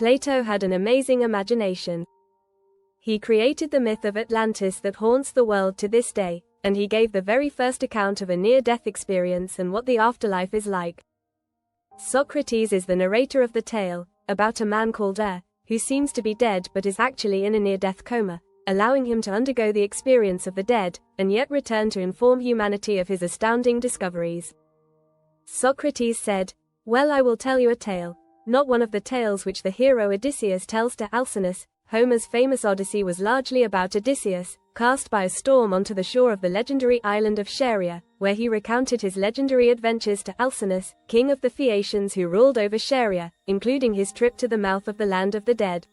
Plato had an amazing imagination. He created the myth of Atlantis that haunts the world to this day, and he gave the very first account of a near-death experience and what the afterlife is like. Socrates is the narrator of the tale, about a man called who seems to be dead but is actually in a near-death coma, allowing him to undergo the experience of the dead, and yet return to inform humanity of his astounding discoveries. Socrates said, "Well, I will tell you a tale, not one of the tales which the hero Odysseus tells to Alcinous." Homer's famous Odyssey was largely about Odysseus, cast by a storm onto the shore of the legendary island of Scheria, where he recounted his legendary adventures to Alcinous, king of the Phaeacians who ruled over Scheria, including his trip to the mouth of the land of the dead.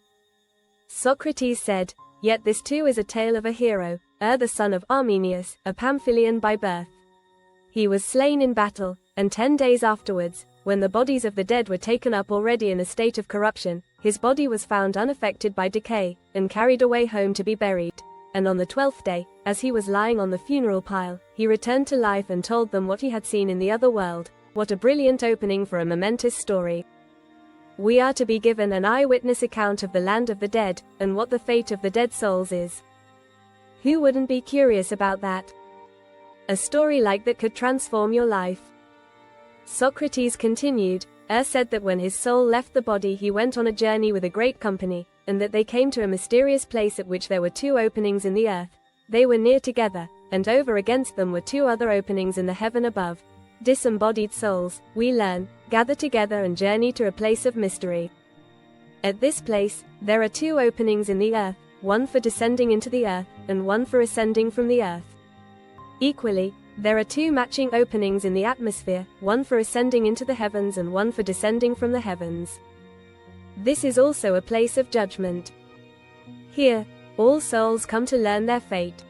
Socrates said, "Yet this too is a tale of a hero, the son of Armenius, a Pamphylian by birth. He was slain in battle, and 10 days afterwards, when the bodies of the dead were taken up already in a state of corruption, his body was found unaffected by decay, and carried away home to be buried. And on the 12th day, as he was lying on the funeral pile, he returned to life and told them what he had seen in the other world." What a brilliant opening for a momentous story. We are to be given an eyewitness account of the land of the dead, and what the fate of the dead souls is. Who wouldn't be curious about that? A story like that could transform your life. Socrates continued, said that when his soul left the body he went on a journey with a great company, and that they came to a mysterious place at which there were 2 openings in the earth. They were near together, and over against them were 2 other openings in the heaven above. Disembodied souls, we learn, gather together and journey to a place of mystery. At this place, there are 2 openings in the earth, one for descending into the earth, and one for ascending from the earth. Equally, there are 2 matching openings in the atmosphere, one for ascending into the heavens and one for descending from the heavens. This is also a place of judgment. Here, all souls come to learn their fate.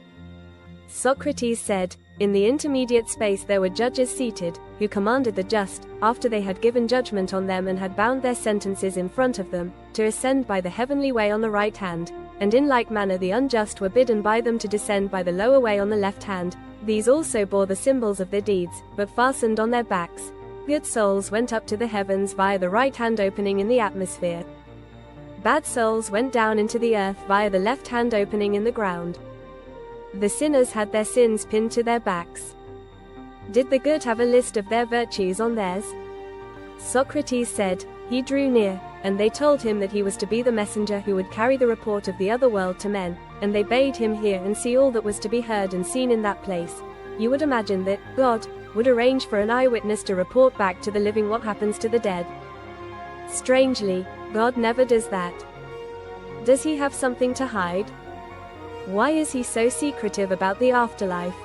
Socrates said, "In the intermediate space there were judges seated, who commanded the just, after they had given judgment on them and had bound their sentences in front of them, to ascend by the heavenly way on the right hand, and in like manner the unjust were bidden by them to descend by the lower way on the left hand. These also bore the symbols of their deeds, but fastened on their backs. Good souls went up to the heavens via the right-hand opening in the atmosphere. Bad souls went down into the earth via the left-hand opening in the ground. The sinners had their sins pinned to their backs. Did the good have a list of their virtues on theirs?" Socrates said, "He drew near, and they told him that he was to be the messenger who would carry the report of the other world to men, and they bade him hear and see all that was to be heard and seen in that place. You would imagine that God would arrange for an eyewitness to report back to the living what happens to the dead. Strangely, God never does that. Does he have something to hide? Why is he so secretive about the afterlife?"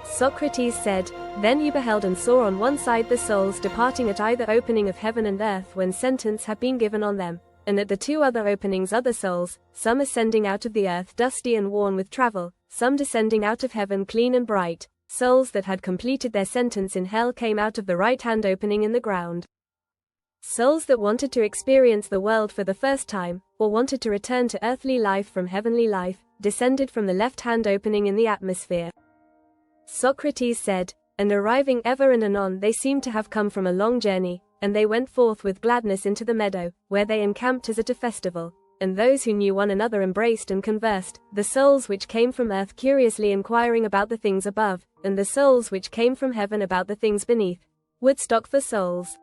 Socrates said, "Then you beheld and saw on one side the souls departing at either opening of heaven and earth when sentence had been given on them, and at the 2 other openings other souls, some ascending out of the earth dusty and worn with travel, some descending out of heaven clean and bright. Souls that had completed their sentence in hell came out of the right-hand opening in the ground. Souls that wanted to experience the world for the first time, or wanted to return to earthly life from heavenly life, descended from the left-hand opening in the atmosphere." Socrates said, "And arriving ever and anon they seemed to have come from a long journey, and they went forth with gladness into the meadow, where they encamped as at a festival, and those who knew one another embraced and conversed, the souls which came from earth curiously inquiring about the things above, and the souls which came from heaven about the things beneath. Woodstock for souls.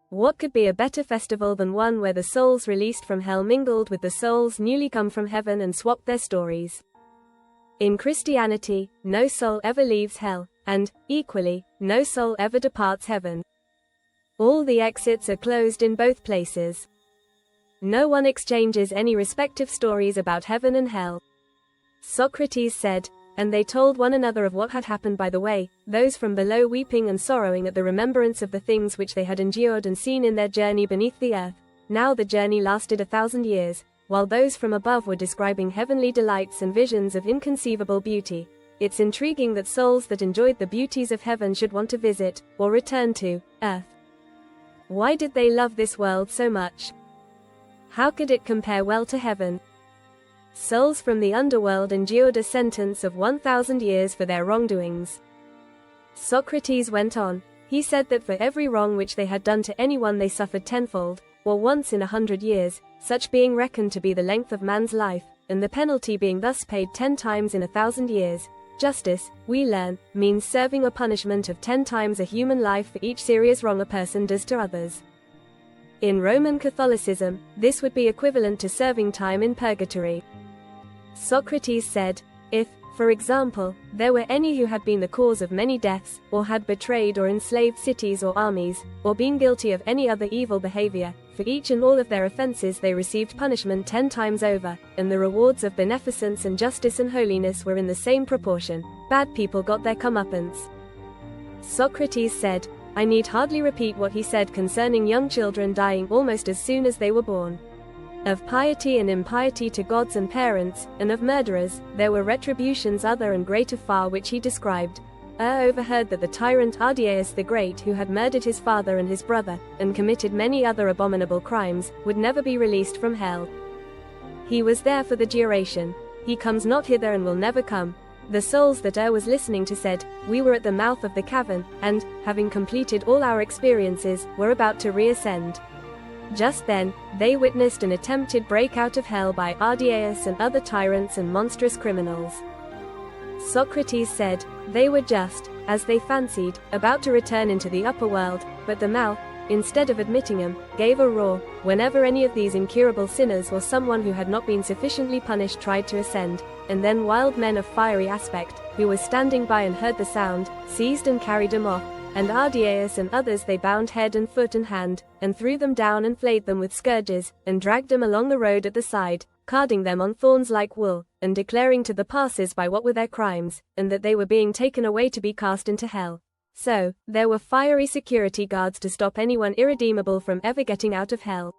What could be a better festival than one where the souls released from hell mingled with the souls newly come from heaven and swapped their stories? In Christianity, no soul ever leaves hell, and, equally, no soul ever departs heaven. All the exits are closed in both places. No one exchanges any respective stories about heaven and hell." Socrates said, "And they told one another of what had happened by the way, those from below weeping and sorrowing at the remembrance of the things which they had endured and seen in their journey beneath the earth. Now the journey lasted 1,000 years, while those from above were describing heavenly delights and visions of inconceivable beauty. It's intriguing that souls that enjoyed the beauties of heaven should want to visit, or return to, earth. Why did they love this world so much? How could it compare well to heaven? Souls from the underworld endured a sentence of 1,000 years for their wrongdoings." Socrates went on. He said that for every wrong which they had done to anyone they suffered tenfold, or once in 100 years, such being reckoned to be the length of man's life, and the penalty being thus paid 10 times in 1,000 years. Justice, we learn, means serving a punishment of 10 times a human life for each serious wrong a person does to others. In Roman Catholicism, this would be equivalent to serving time in purgatory. Socrates said, if, for example, there were any who had been the cause of many deaths, or had betrayed or enslaved cities or armies, or been guilty of any other evil behavior, for each and all of their offenses they received punishment 10 times over, and the rewards of beneficence and justice and holiness were in the same proportion. Bad people got their comeuppance. Socrates said, I need hardly repeat what he said concerning young children dying almost as soon as they were born. Of piety and impiety to gods and parents, and of murderers, there were retributions other and greater far which he described. Overheard that the tyrant Ardiaeus the Great, who had murdered his father and his brother, and committed many other abominable crimes, would never be released from hell. He was there for the duration. He comes not hither and will never come. The souls that was listening to said, we were at the mouth of the cavern, and, having completed all our experiences, were about to reascend. Just then, they witnessed an attempted breakout of hell by Ardiaeus and other tyrants and monstrous criminals. Socrates said, they were just, as they fancied, about to return into the upper world, but the mouth, instead of admitting them, gave a roar, whenever any of these incurable sinners or someone who had not been sufficiently punished tried to ascend, and then wild men of fiery aspect, who were standing by and heard the sound, seized and carried them off, and Ardiaeus and others they bound head and foot and hand, and threw them down and flayed them with scourges, and dragged them along the road at the side, carding them on thorns like wool, and declaring to the passers-by what were their crimes, and that they were being taken away to be cast into hell. So, there were fiery security guards to stop anyone irredeemable from ever getting out of hell.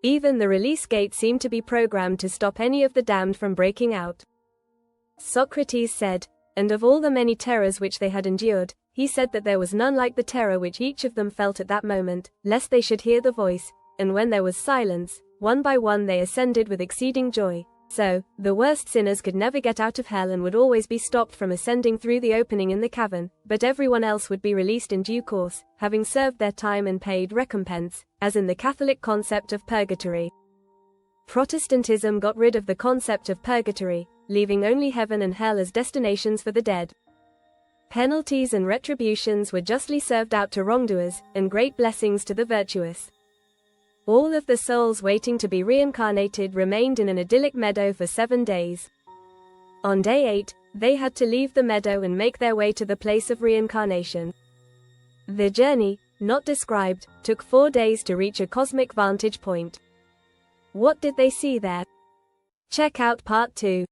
Even the release gate seemed to be programmed to stop any of the damned from breaking out. Socrates said, and of all the many terrors which they had endured, he said that there was none like the terror which each of them felt at that moment, lest they should hear the voice, and when there was silence, one by one they ascended with exceeding joy. So, the worst sinners could never get out of hell and would always be stopped from ascending through the opening in the cavern, but everyone else would be released in due course, having served their time and paid recompense, as in the Catholic concept of purgatory. Protestantism got rid of the concept of purgatory, leaving only heaven and hell as destinations for the dead. Penalties and retributions were justly served out to wrongdoers, and great blessings to the virtuous. All of the souls waiting to be reincarnated remained in an idyllic meadow for 7 days. On day 8, they had to leave the meadow and make their way to the place of reincarnation. The journey, not described, took 4 days to reach a cosmic vantage point. What did they see there? Check out part 2.